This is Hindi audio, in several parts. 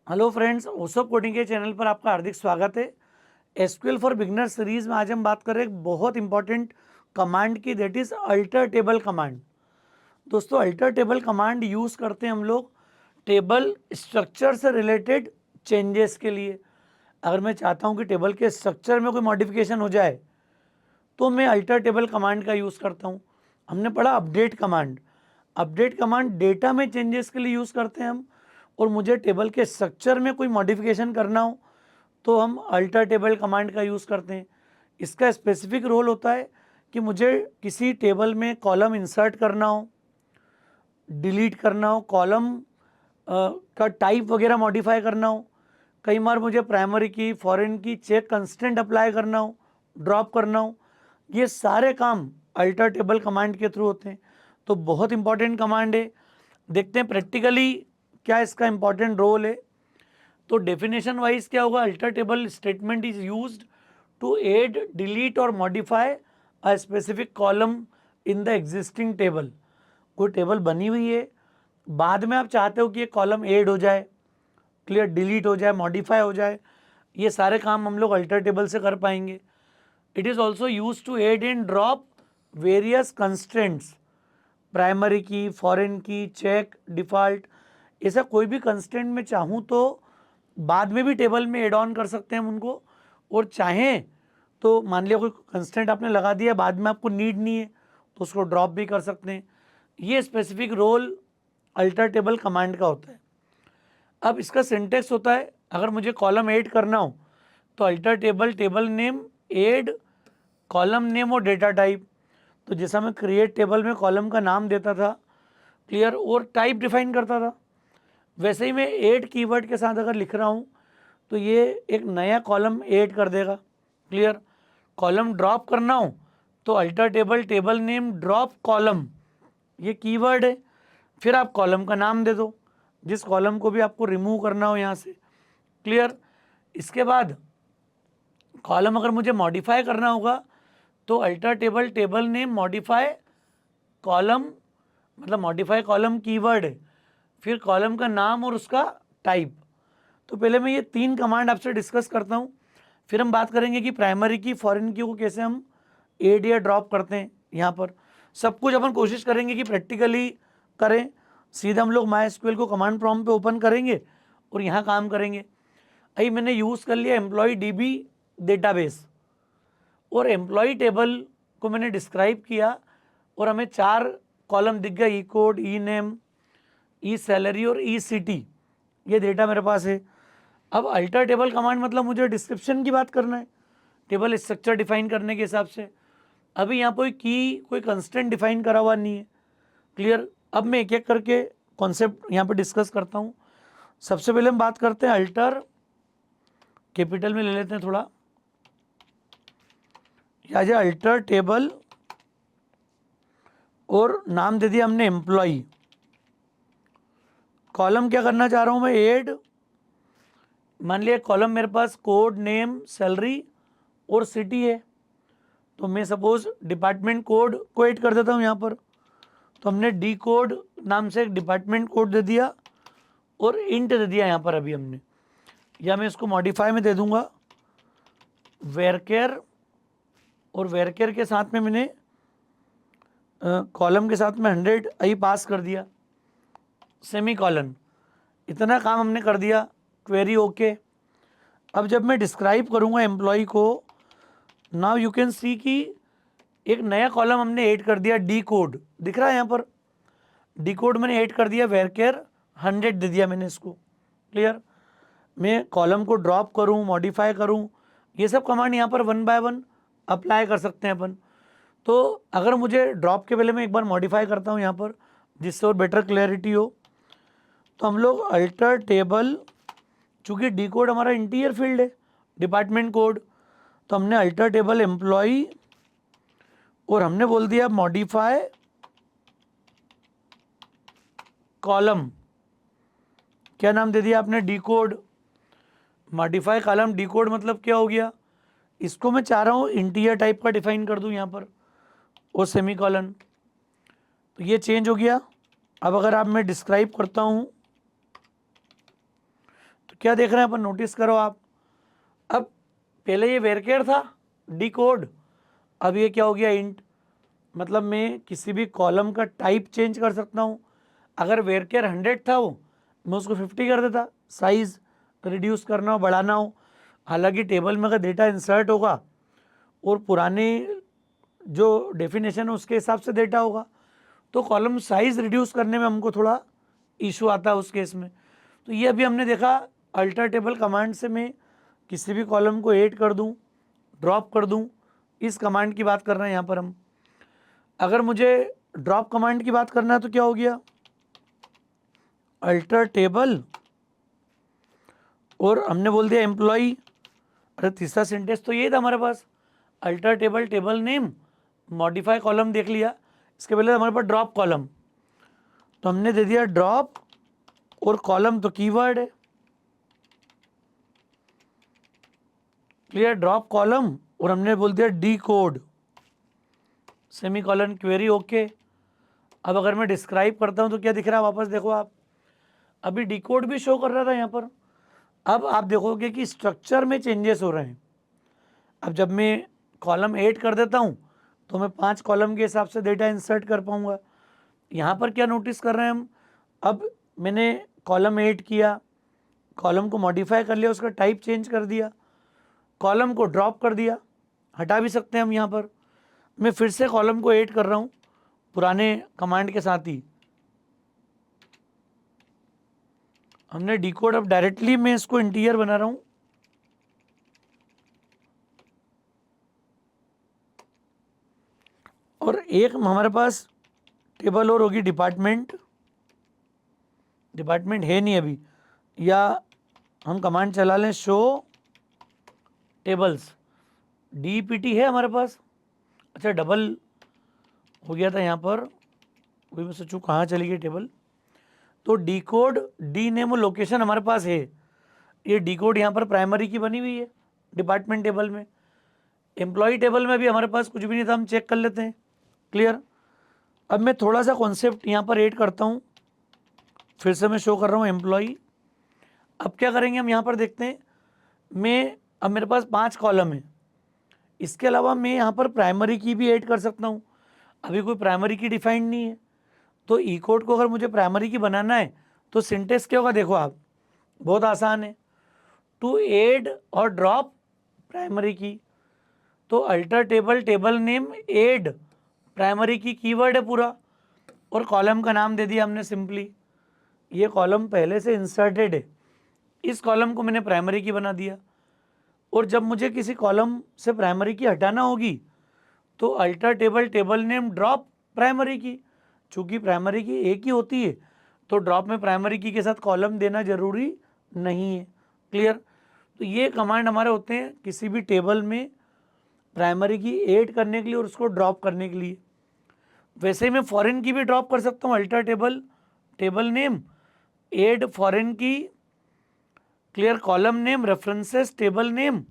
हेलो फ्रेंड्स, ओसोप कोडिंग के चैनल पर आपका हार्दिक स्वागत है। एसक्यूएल फॉर बिगनर सीरीज में आज हम बात कर रहे हैं एक बहुत इंपॉर्टेंट कमांड की, that is alter table command. दोस्तों, अल्टर टेबल कमांड यूज़ करते हैं हम लोग टेबल स्ट्रक्चर से रिलेटेड चेंजेस के लिए। अगर मैं चाहता हूं कि टेबल के स्ट्रक्चर में कोई मॉडिफिकेशन हो जाए तो मैं अल्टर टेबल कमांड का यूज़ करता हूं। हमने पढ़ा update command. Update command data में चेंजेस के लिए यूज़ करते हैं हम, और मुझे टेबल के स्ट्रक्चर में कोई मॉडिफिकेशन करना हो तो हम अल्टर टेबल कमांड का यूज़ करते हैं। इसका स्पेसिफिक रोल होता है कि मुझे किसी टेबल में कॉलम इंसर्ट करना हो, डिलीट करना हो, कॉलम का टाइप वगैरह मॉडिफाई करना हो, कई बार मुझे primary key, foreign key, check constant apply करना हो, ड्रॉप करना हो। ये सारे काम अल्टर टेबल कमांड के थ्रू होते हैं। तो बहुत इंपॉर्टेंट कमांड है। देखते हैं प्रैक्टिकली क्या इसका इंपॉर्टेंट रोल है। तो डेफिनेशन वाइज क्या होगा, alter table statement is used to add, delete और modify a specific column in the existing table. कोई टेबल बनी हुई है, बाद में आप चाहते हो कि ये कॉलम ऐड हो जाए, क्लियर, डिलीट हो जाए, मॉडिफाई हो जाए, ये सारे काम हम लोग अल्टर टेबल से कर पाएंगे। It is also use to add and drop various constants, primary key, foreign key, check, default, ऐसा कोई भी कंस्टेंट में चाहूँ तो बाद में भी टेबल में एड ऑन कर सकते हैं हम उनको। और चाहें तो मान लिया कोई कंस्टेंट आपने लगा दिया, बाद में आपको नीड नहीं है तो उसको ड्रॉप भी कर सकते हैं। ये specific role alter table command का होता है। अब इसका सिंटेक्स होता है, अगर मुझे कॉलम ऐड करना हो तो alter table, table name, add, column name और डेटा टाइप। तो जैसा मैं क्रिएट टेबल में कॉलम का नाम देता था, क्लियर, और टाइप डिफाइन करता था, वैसे ही मैं ऐड कीवर्ड के साथ अगर लिख रहा हूँ तो ये एक नया कॉलम ऐड कर देगा, क्लियर। कॉलम ड्रॉप करना हो तो alter table, table name, drop column, ये कीवर्ड है। फिर आप कॉलम का नाम दे दो, जिस कॉलम को भी आपको रिमूव करना हो यहाँ से, क्लियर। इसके बाद कॉलम अगर मुझे मॉडिफाई करना होगा तो alter table, table name, modify column, मतलब मॉडिफाई कॉलम कीवर्ड है, फिर कॉलम का नाम और उसका टाइप। तो पहले मैं ये 3 कमांड आपसे डिस्कस करता हूँ, फिर हम बात करेंगे कि प्राइमरी की, फॉरेन की को कैसे हम ऐड या ड्रॉप करते हैं। यहाँ पर सब कुछ अपन कोशिश करेंगे कि प्रैक्टिकली करें। सीधा हम लोग माई एसक्यूएल को कमांड प्रॉम्प्ट पे ओपन करेंगे और यहाँ काम करेंगे। अभी मैंने यूज़ कर लिया एम्प्लॉय डीबी डेटाबेस, और एम्प्लॉय टेबल को मैंने डिस्क्राइब किया और हमें 4 कॉलम दिख गया, ई कोड, ई नेम, ई सैलरी और ई सिटी। ये डेटा मेरे पास है। अब अल्टर टेबल कमांड मतलब मुझे डिस्क्रिप्शन की बात करना है, टेबल स्ट्रक्चर डिफाइन करने के हिसाब से। अभी यहाँ कोई की, कोई कंस्टेंट डिफाइन करा हुआ नहीं है, क्लियर। अब मैं एक एक करके कॉन्सेप्ट यहाँ पे डिस्कस करता हूँ। सबसे पहले हम बात करते हैं अल्टर, कैपिटल में ले लेते हैं थोड़ा, या जो अल्टर टेबल, और नाम दे दिया हमने एम्प्लॉय। कॉलम क्या करना चाह रहा हूँ मैं, ऐड। मान लिया कॉलम मेरे पास कोड, नेम, सैलरी और सिटी है, तो मैं सपोज डिपार्टमेंट कोड को ऐड कर देता हूँ यहाँ पर। तो हमने डी कोड नाम से एक डिपार्टमेंट कोड दे दिया और इंट दे दिया यहाँ पर अभी हमने, या मैं इसको मॉडिफाई में दे दूंगा वेरकेयर, और वेरकेयर के साथ में मैंने कॉलम के साथ में 100 आई पास कर दिया, सेमी कॉलन। इतना काम हमने कर दिया, क्वेरी ओके। अब जब मैं डिस्क्राइब करूँगा एम्प्लॉय को, नाउ यू कैन सी कि एक नया कॉलम हमने ऐड कर दिया, डी कोड दिख रहा है यहाँ पर। डी कोड मैंने ऐड कर दिया, वेरकेयर 100 दे दिया मैंने इसको, क्लियर। मैं कॉलम को ड्रॉप करूँ, मॉडिफाई करूँ, ये सब कमांड यहाँ पर 1 बाय 1 अप्लाई कर सकते हैं अपन। तो अगर मुझे ड्रॉप के पहले मैं एक बार मॉडिफाई करता हूँ यहाँ पर, जिससे और बेटर क्लैरिटी हो, तो हम लोग अल्टर टेबल, चूँकि डी कोड हमारा इंटीरियर फील्ड है, डिपार्टमेंट कोड, तो हमने अल्टर टेबल एम्प्लॉय और हमने बोल दिया मॉडिफाई कॉलम। क्या नाम दे दिया आपने, D code. Modify column D code मतलब क्या हो गया, इसको मैं चाह रहा हूँ इंटीरियर टाइप का डिफाइन कर दूँ यहाँ पर, और सेमी कॉलन। तो ये चेंज हो गया। अब अगर आप मैं डिस्क्राइब करता हूँ तो क्या देख रहे हैं अपन, नोटिस करो आप, अब पहले ये वेरकेर था डी कोड, अब ये क्या हो गया इंट। मतलब मैं किसी भी कॉलम का टाइप चेंज कर सकता हूँ। अगर वेरकेर 100 था वो, मैं उसको 50 कर देता, साइज रिड्यूस करना हो बढ़ाना हो। हालांकि टेबल में अगर डेटा इंसर्ट होगा और पुराने जो डेफिनेशन है उसके हिसाब से डेटा होगा, तो कॉलम साइज रिड्यूस करने में हमको थोड़ा इशू आता है उस केस में। तो ये अभी हमने देखा, अल्टर टेबल कमांड से मैं किसी भी कॉलम को ऐड कर दूं, ड्रॉप कर दूं, इस कमांड की बात कर रहे हैं यहाँ पर हम। अगर मुझे ड्रॉप कमांड की बात करना है तो क्या हो गया, अल्टर टेबल और हमने बोल दिया एम्प्लॉई। अरे तीसरा सेंटेंस तो ये था हमारे पास, alter table table name modify column देख लिया। इसके पहले हमारे पास ड्रॉप कॉलम, तो हमने दे दिया ड्रॉप, और कॉलम तो कीवर्ड है, क्लियर, ड्रॉप कॉलम, और हमने बोल दिया d code semi colon query, okay. अब अगर मैं डिस्क्राइब करता हूं तो क्या दिख रहा है, वापस देखो आप, अभी डी कोड भी शो कर रहा था यहाँ पर। अब आप देखोगे कि स्ट्रक्चर में चेंजेस हो रहे हैं। अब जब मैं कॉलम ऐड कर देता हूँ तो मैं 5 कॉलम के हिसाब से डेटा इंसर्ट कर पाऊँगा। यहाँ पर क्या नोटिस कर रहे हैं हम, अब मैंने कॉलम ऐड किया, कॉलम को मॉडिफाई कर लिया, उसका टाइप चेंज कर दिया, कॉलम को ड्रॉप कर दिया, हटा भी सकते हैं हम। यहाँ पर मैं फिर से कॉलम को ऐड कर रहा हूँ पुराने कमांड के साथ ही। हमने डी कोड, अब डायरेक्टली मैं इसको इंटीजर बना रहा हूँ, और एक हमारे पास टेबल और होगी डिपार्टमेंट। डिपार्टमेंट है नहीं अभी, या हम कमांड चला लें शो टेबल्स, DPT है हमारे पास। अच्छा डबल हो गया था यहाँ पर, वही मैं सोचूँ कहाँ चली गई टेबल। तो डी कोड डी नेम और लोकेशन हमारे पास है। ये डी कोड यहाँ पर प्राइमरी की बनी हुई है डिपार्टमेंट टेबल में। एम्प्लॉय टेबल में भी हमारे पास कुछ भी नहीं था, हम चेक कर लेते हैं, क्लियर। अब मैं थोड़ा सा कॉन्सेप्ट यहाँ पर ऐड करता हूँ, फिर से मैं शो कर रहा हूँ एम्प्लॉय। अब क्या करेंगे हम यहाँ पर देखते हैं, मैं अब मेरे पास 5 कॉलम है, इसके अलावा मैं यहाँ पर प्राइमरी की भी ऐड कर सकता हूँ। अभी कोई प्राइमरी की डिफाइंड नहीं है, तो ई कोड को अगर मुझे प्राइमरी की बनाना है तो सिंटेक्स क्या होगा, देखो आप, बहुत आसान है, टू ऐड और ड्रॉप प्राइमरी की। तो alter table table name add primary की कीवर्ड है पूरा, और कॉलम का नाम दे दिया हमने सिंपली। ये कॉलम पहले से इंसर्टेड है, इस कॉलम को मैंने प्राइमरी की बना दिया। और जब मुझे किसी कॉलम से प्राइमरी की हटाना होगी तो alter table table name drop primary की। चूंकि प्राइमरी की एक ही होती है तो ड्रॉप में प्राइमरी की के साथ कॉलम देना जरूरी नहीं है, क्लियर। तो ये कमांड हमारे होते हैं किसी भी टेबल में प्राइमरी की ऐड करने के लिए और उसको ड्रॉप करने के लिए। वैसे ही मैं फॉरेन की भी ड्रॉप कर सकता हूँ, alter table table name add foreign key, clear, column name references table name,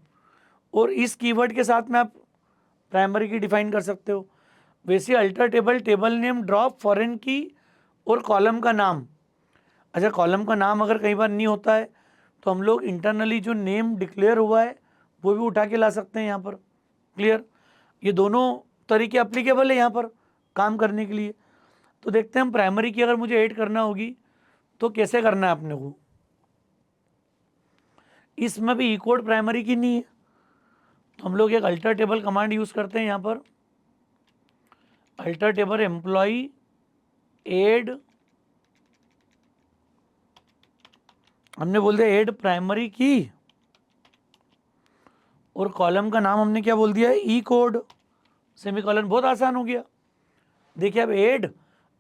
और इस कीवर्ड के साथ में आप प्राइमरी की डिफाइन कर सकते हो। वैसे alter table table name drop foreign की और कॉलम का नाम। अच्छा कॉलम का नाम अगर कई बार नहीं होता है तो हम लोग इंटरनली जो नेम डिक्लेयर हुआ है वो भी उठा के ला सकते हैं यहाँ पर, क्लियर। ये दोनों तरीके अप्लीकेबल है यहाँ पर काम करने के लिए। तो देखते हैं हम प्राइमरी की अगर मुझे ऐड करना होगी तो कैसे करना है अपने को। इसमें भी ई कोड प्राइमरी की नहीं है, तो हम लोग एक अल्टर टेबल कमांड यूज़ करते हैं यहाँ पर, अल्टर टेबल एम्प्लॉय ऐड, हमने बोल दिया ऐड प्राइमरी की, और कॉलम का नाम हमने क्या बोल दिया है, ई कोड सेमीकोलन। बहुत आसान हो गया। देखिए अब ऐड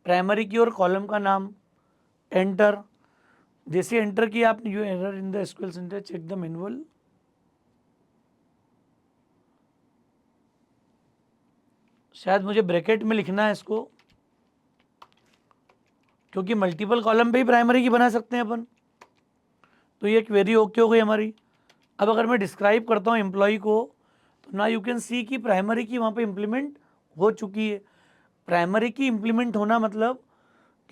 प्राइमरी की और कॉलम का नाम, एंटर। जैसे एंटर किया आपने, you error in the SQL syntax, check the manual. शायद मुझे ब्रैकेट में लिखना है इसको, क्योंकि मल्टीपल कॉलम पे ही प्राइमरी की बना सकते हैं अपन। तो ये क्वेरी ओके हो गई हमारी। अब अगर मैं डिस्क्राइब करता हूँ एम्प्लॉय को, तो ना यू कैन सी कि प्राइमरी की वहाँ पे इम्प्लीमेंट हो चुकी है। प्राइमरी की इम्प्लीमेंट होना मतलब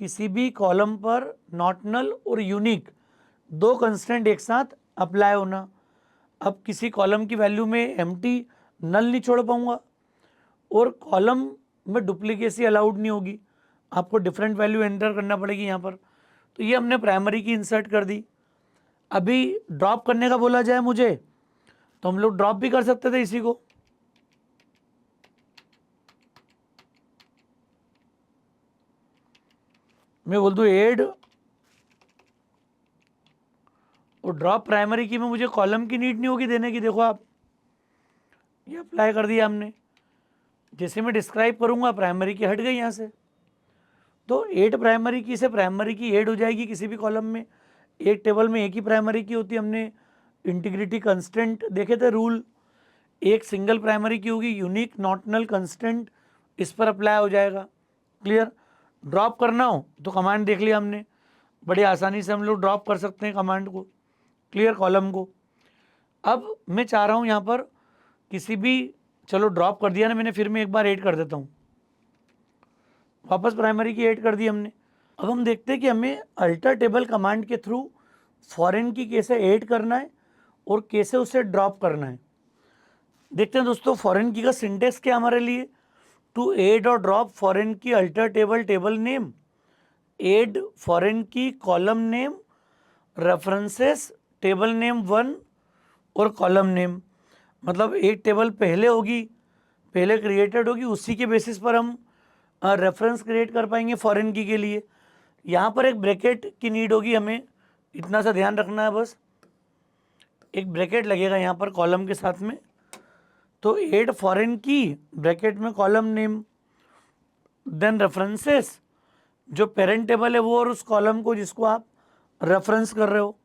किसी भी कॉलम पर नॉट नल और यूनिक दो कंस्टेंट एक साथ अप्लाई होना। अब किसी कॉलम की वैल्यू में एम्प्टी नल नहीं छोड़ पाऊंगा और कॉलम में डुप्लीकेसी अलाउड नहीं होगी, आपको डिफरेंट वैल्यू एंटर करना पड़ेगी यहाँ पर। तो ये हमने प्राइमरी की इंसर्ट कर दी। अभी ड्रॉप करने का बोला जाए मुझे तो हम लोग ड्रॉप भी कर सकते थे इसी को। मैं बोल दूं एड और ड्रॉप प्राइमरी की में मुझे कॉलम की नीड नहीं होगी देने की। देखो आप, ये अप्लाई कर दिया हमने। जैसे मैं डिस्क्राइब करूंगा प्राइमरी की हट गई यहाँ से। तो एड प्राइमरी की से प्राइमरी की एड हो जाएगी किसी भी कॉलम में। एक टेबल में एक ही प्राइमरी की होती है, हमने इंटीग्रिटी कंस्टेंट देखे थे रूल। एक सिंगल प्राइमरी की होगी, यूनिक नॉट नल कंस्टेंट इस पर अप्लाई हो जाएगा। क्लियर। ड्रॉप करना हो तो कमांड देख लिया हमने, बड़ी आसानी से हम लोग ड्रॉप कर सकते हैं कमांड को। क्लियर, कॉलम को। अब मैं चाह रहा हूँ यहाँ पर किसी भी, चलो ड्रॉप कर दिया ना मैंने, फिर मैं एक बार ऐड कर देता हूँ। वापस प्राइमरी की ऐड कर दी हमने। अब हम देखते हैं कि हमें अल्टर टेबल कमांड के थ्रू फॉरेन की कैसे ऐड करना है और कैसे उसे ड्रॉप करना है। देखते हैं दोस्तों, फॉरेन की का सिंटेक्स क्या हमारे लिए। टू ऐड और drop foreign key alter table table name, add foreign key column name, references table name 1 और कॉलम नेम। मतलब एक टेबल पहले होगी, पहले क्रिएटेड होगी, उसी के बेसिस पर हम रेफरेंस क्रिएट कर पाएंगे फॉरेन की के लिए। यहाँ पर एक ब्रैकेट की नीड होगी हमें, इतना सा ध्यान रखना है बस। एक ब्रैकेट लगेगा यहाँ पर कॉलम के साथ में। तो ऐड फॉरेन की ब्रैकेट में कॉलम नेम, देन रेफरेंसेस जो पेरेंट टेबल है वो और उस कॉलम को जिसको आप रेफरेंस कर रहे हो।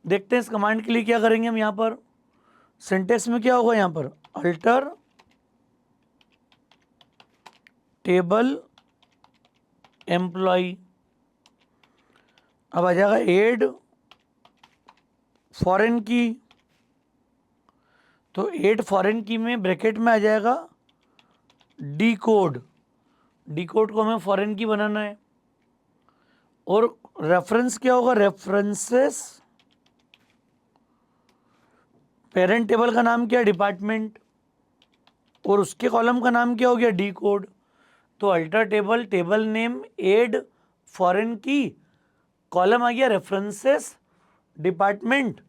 देखते हैं इस कमांड के लिए क्या करेंगे हम। यहाँ पर सिंटेक्स में क्या होगा, यहाँ पर अल्टर टेबल एम्प्लॉय। अब आ जाएगा ऐड फॉरेन की, तो ऐड फॉरेन की में ब्रैकेट में आ जाएगा डी कोड। डी कोड को हमें फॉरेन की बनाना है। और रेफरेंस क्या होगा, रेफरेंसेस पेरेंट टेबल का नाम क्या है, डिपार्टमेंट, और उसके कॉलम का नाम क्या हो गया, डी कोड। तो alter table table name add foreign key, column आ गया रेफरेंसेस डिपार्टमेंट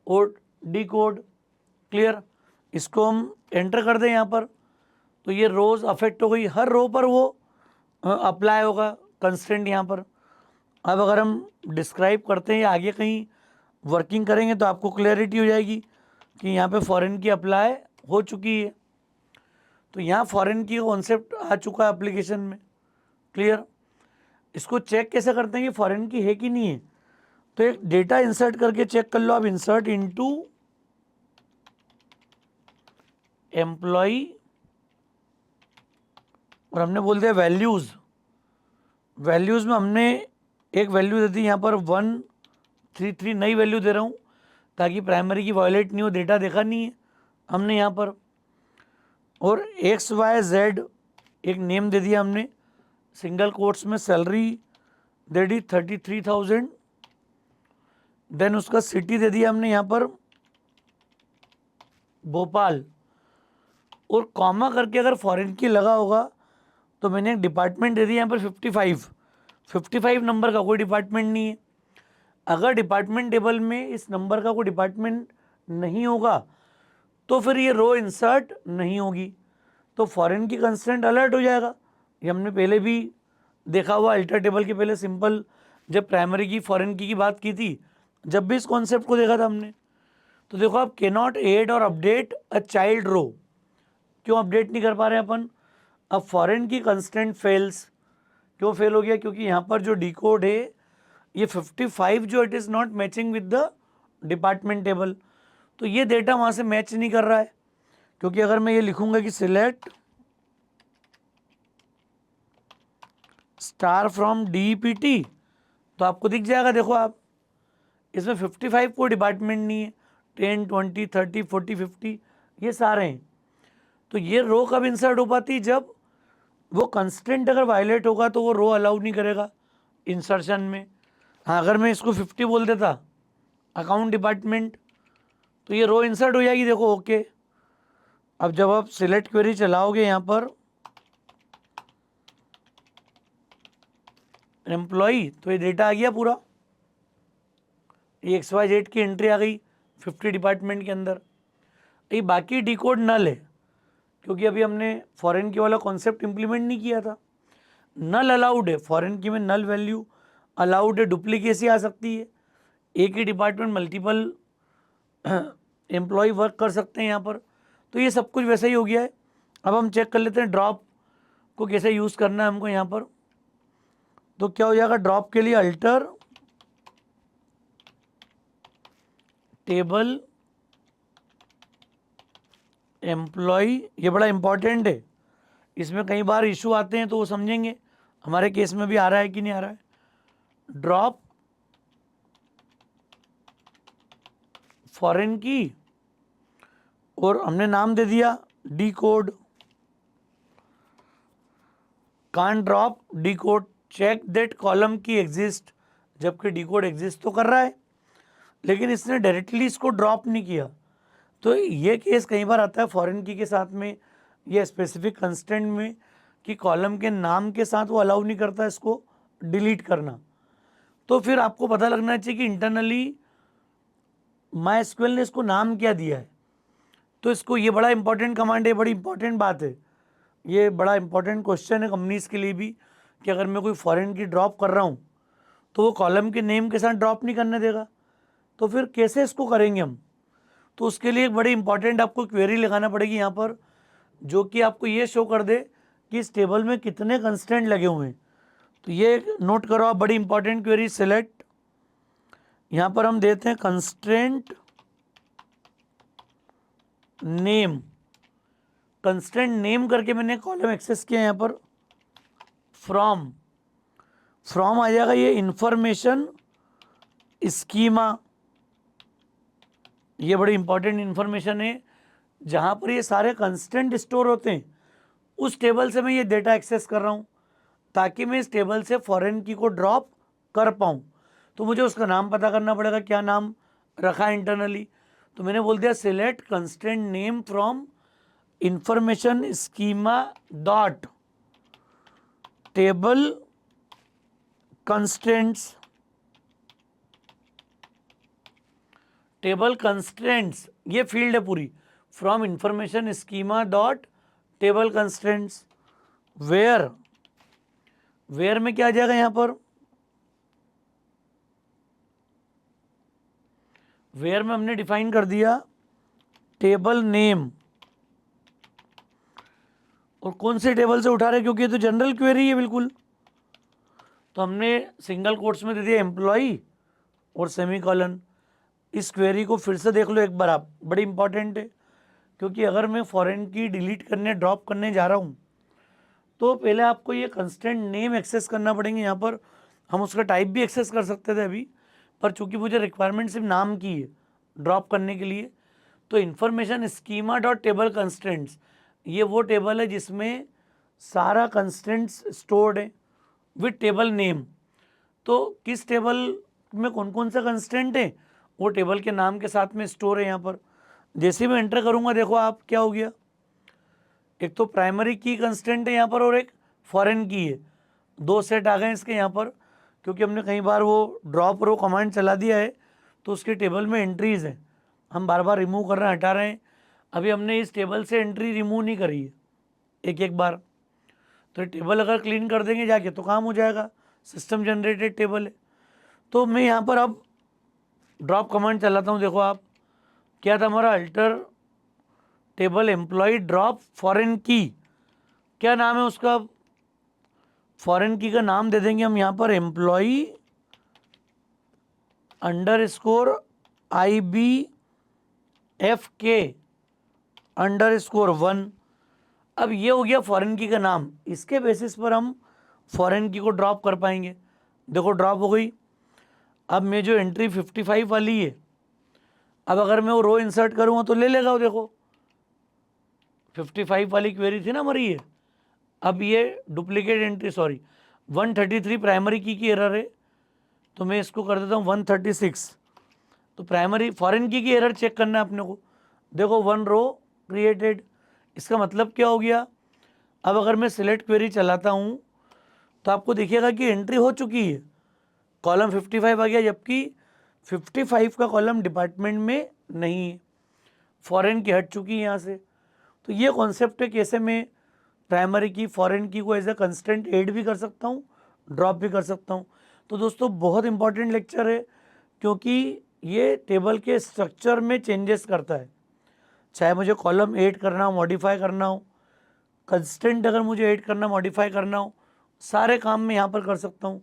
और डी कोड। क्लियर। इसको हम एंटर कर दें यहाँ पर, तो ये रोज अफेक्ट हो गई, हर रो पर वो अप्लाई होगा कंस्टेंट यहाँ पर। अब अगर हम डिस्क्राइब करते हैं या आगे कहीं वर्किंग करेंगे तो आपको क्लैरिटी हो जाएगी कि यहाँ पे फॉरेन की अप्लाई हो चुकी है। तो यहाँ फॉरेन की कॉन्सेप्ट आ चुका है एप्लीकेशन में। क्लियर। इसको चेक कैसे करते हैं कि फॉरेन की है कि नहीं है। तो एक डेटा इंसर्ट करके चेक कर लो आप, इंसर्ट इनटू एम्प्लॉय और हमने बोल दिया वैल्यूज़। वैल्यूज़ में हमने एक वैल्यू दे दी यहाँ पर 133, नई वैल्यू दे रहा हूँ ताकि प्राइमरी की वायलेट नहीं हो, डेटा देखा नहीं है हमने यहाँ पर। और XYZ एक नेम दे दिया हमने, सिंगल कोट्स में सैलरी दे दी 33,000। देन उसका सिटी दे दिया हमने यहाँ पर भोपाल। और कॉमा करके अगर फॉरेन की लगा होगा तो मैंने एक डिपार्टमेंट दे दिया यहाँ पर 55 नंबर का कोई डिपार्टमेंट नहीं है। अगर डिपार्टमेंट टेबल में इस नंबर का कोई डिपार्टमेंट नहीं होगा तो फिर ये रो इंसर्ट नहीं होगी, तो फॉरेन की कंस्टेंट अलर्ट हो जाएगा। ये हमने पहले भी देखा हुआ, अल्टर टेबल के पहले सिंपल जब प्राइमरी की फॉरेन की बात की थी, जब भी इस कॉन्सेप्ट को देखा था हमने। तो देखो आप कैनॉट ऐड और अपडेट अ चाइल्ड रो, क्यों अपडेट नहीं कर पा रहे अपन। अब फॉरेन की कंस्टेंट फेल्स, क्यों फेल हो गया, क्योंकि यहाँ पर जो डी कोड है ये 55 जो it is not matching with the department table, तो ये डेटा वहाँ से मैच नहीं कर रहा है। क्योंकि अगर मैं ये लिखूंगा कि सिलेक्ट स्टार फ्रॉम DPT तो आपको दिख जाएगा। देखो आप, इसमें 55 कोई डिपार्टमेंट नहीं है, 10, 20, 30, 40, 50 ये सारे हैं। तो ये रो कब इंसर्ट हो पाती, जब वो कंस्टेंट अगर वायलेट होगा तो वो रो अलाउ नहीं करेगा इंसर्शन में। हाँ, अगर मैं इसको 50 बोल देता अकाउंट डिपार्टमेंट, तो ये रो इंसर्ट हो जाएगी, देखो ओके। अब जब आप सिलेक्ट क्वेरी चलाओगे यहाँ पर एम्प्लॉई, तो ये डेटा आ गया पूरा, ये XYZ की एंट्री आ गई 50 डिपार्टमेंट के अंदर। ये बाकी डिकोड नल है, क्योंकि अभी हमने फॉरेन की वाला कॉन्सेप्ट इंप्लीमेंट नहीं किया था। नल अलाउड है, फॉरेन की में नल वैल्यू अलाउड है, डुप्लीकेसी आ सकती है, एक ही डिपार्टमेंट मल्टीपल एम्प्लॉय वर्क कर सकते हैं यहाँ पर। तो ये सब कुछ वैसा ही हो गया है। अब हम चेक कर लेते हैं ड्रॉप को कैसे यूज़ करना है हमको यहाँ पर। तो क्या हो जाएगा, ड्रॉप के लिए अल्टर टेबल एम्प्लॉय, ये बड़ा इंपॉर्टेंट है, इसमें कई बार इशू आते हैं तो वो समझेंगे, हमारे केस में भी आ रहा है कि नहीं आ रहा है। ड्रॉप फॉरेन की, और हमने नाम दे दिया d code, can drop d code, check that column key exist, जबकि डी कोड एग्जिस्ट तो कर रहा है लेकिन इसने डायरेक्टली इसको ड्रॉप नहीं किया। तो ये केस कई बार आता है फॉरेन की के साथ में या स्पेसिफिक कंस्टेंट में कि कॉलम के नाम के साथ वो अलाउ नहीं करता इसको डिलीट करना। तो फिर आपको पता लगना चाहिए कि इंटरनली MySQL ने इसको नाम क्या दिया है। तो इसको, ये बड़ा इंपॉर्टेंट कमांड है, बड़ी इंपॉर्टेंट बात है, ये बड़ा इंपॉर्टेंट क्वेश्चन है कंपनीज के लिए भी कि अगर मैं कोई फॉरेन की ड्रॉप कर रहा हूँ तो वो कॉलम के नेम के साथ ड्रॉप नहीं करने देगा, तो फिर कैसे इसको करेंगे हम। तो उसके लिए एक बड़ी इंपॉर्टेंट आपको क्वेरी लगाना पड़ेगी यहाँ पर, जो कि आपको ये शो कर दे कि इस टेबल में कितने कंस्टेंट लगे हुए हैं। तो ये नोट करो आप, बड़ी इंपॉर्टेंट क्वेरी। सिलेक्ट, यहाँ पर हम देते हैं कंस्टेंट नेम, कंस्टेंट नेम करके मैंने कॉलम एक्सेस किया यहाँ पर। फ्रॉम, फ्रॉम आ जाएगा ये इंफॉर्मेशन स्कीमा, ये बड़ी इंपॉर्टेंट इंफॉर्मेशन है, जहाँ पर ये सारे कंस्टेंट स्टोर होते हैं उस टेबल से मैं ये डेटा एक्सेस कर रहा हूँ ताकि मैं इस टेबल से फॉरेन की को ड्रॉप कर पाऊँ। तो मुझे उसका नाम पता करना पड़ेगा, क्या नाम रखा है इंटरनली। तो मैंने बोल दिया select constant name from information schema dot table constants, table constants ये फील्ड है पूरी, from information schema dot table constants. Where, where में क्या आ जाएगा यहाँ पर, वेयर में हमने डिफाइन कर दिया टेबल नेम, और कौन से टेबल से उठा रहे, क्योंकि ये तो जनरल क्वेरी है बिल्कुल। तो हमने सिंगल कोट्स में दे दिया एम्प्लॉई और सेमीकोलन। इस क्वेरी को फिर से देख लो एक बार आप, बड़ी इंपॉर्टेंट है, क्योंकि अगर मैं फॉरेन की डिलीट करने ड्रॉप करने जा रहा हूँ तो पहले आपको ये कंस्टेंट नेम एक्सेस करना पड़ेंगे। यहाँ पर हम उसका टाइप भी एक्सेस कर सकते थे अभी, पर चूंकि मुझे रिक्वायरमेंट सिर्फ नाम की है ड्रॉप करने के लिए, तो information schema dot table constants, ये वो टेबल है जिसमें सारा कंस्टेंट्स स्टोर्ड है विथ टेबल नेम। तो किस टेबल में कौन कौन सा कंस्टेंट है वो टेबल के नाम के साथ में स्टोर है यहाँ पर। जैसे ही मैं एंटर करूँगा देखो आप क्या हो गया, एक तो प्राइमरी की कंस्टेंट है यहाँ पर और एक फॉरेन की है, दो सेट आ गए इसके यहाँ पर, क्योंकि हमने कई बार वो ड्रॉप रो कमांड चला दिया है तो उसके टेबल में एंट्रीज हैं, हम बार बार रिमूव कर रहे हैं, हटा रहे हैं। अभी हमने इस टेबल से एंट्री रिमूव नहीं करी है एक एक बार, तो टेबल अगर क्लीन कर देंगे जाके तो काम हो जाएगा, सिस्टम जनरेटेड टेबल है। तो मैं यहाँ पर अब ड्रॉप कमांड चलाता हूँ, देखो आप क्या था हमारा, alter table employ drop foreign key, क्या नाम है उसका, फॉरेन की का नाम दे देंगे हम यहाँ पर एम्प्लॉय IBFK_1। अब ये हो गया फॉरेन की का नाम, इसके बेसिस पर हम फॉरेन की को ड्रॉप कर पाएंगे। देखो ड्रॉप हो गई। अब मैं जो एंट्री 55 वाली है, अब अगर मैं वो रो इंसर्ट करूँगा तो ले लेगा वो, देखो 55 वाली क्वेरी थी ना हमारी ये, अब ये डुप्लीकेट एंट्री, सॉरी 133 प्राइमरी की एरर है, तो मैं इसको कर देता हूँ 136। तो प्राइमरी फॉरेन की एरर चेक करना है अपने को। देखो 1 रो क्रिएटेड, इसका मतलब क्या हो गया। अब अगर मैं सिलेक्ट क्वेरी चलाता हूँ तो आपको देखिएगा कि एंट्री हो चुकी है, कॉलम 55 आ गया, जबकि 55 का कॉलम डिपार्टमेंट में नहीं है, फॉरेन की हट चुकी है यहाँ से। तो ये कॉन्सेप्ट है कैसे मैं प्राइमरी की फॉरेन की को एज ए कंस्टेंट ऐड भी कर सकता हूँ, ड्रॉप भी कर सकता हूँ। तो दोस्तों बहुत इंपॉर्टेंट लेक्चर है, क्योंकि ये टेबल के स्ट्रक्चर में चेंजेस करता है। चाहे मुझे कॉलम ऐड करना हो, मॉडिफाई करना हो, कंस्टेंट अगर मुझे ऐड करना मॉडिफाई करना हो, सारे काम मैं यहाँ पर कर सकता हूँ।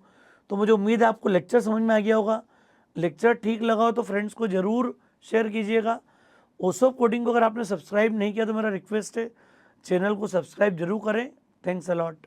तो मुझे उम्मीद है आपको लेक्चर समझ में आ गया होगा। लेक्चर ठीक लगा हो तो फ्रेंड्स को ज़रूर शेयर कीजिएगा। ओसोप कोडिंग को अगर आपने सब्सक्राइब नहीं किया तो मेरा रिक्वेस्ट है, चैनल को सब्सक्राइब जरूर करें। Thanks a lot.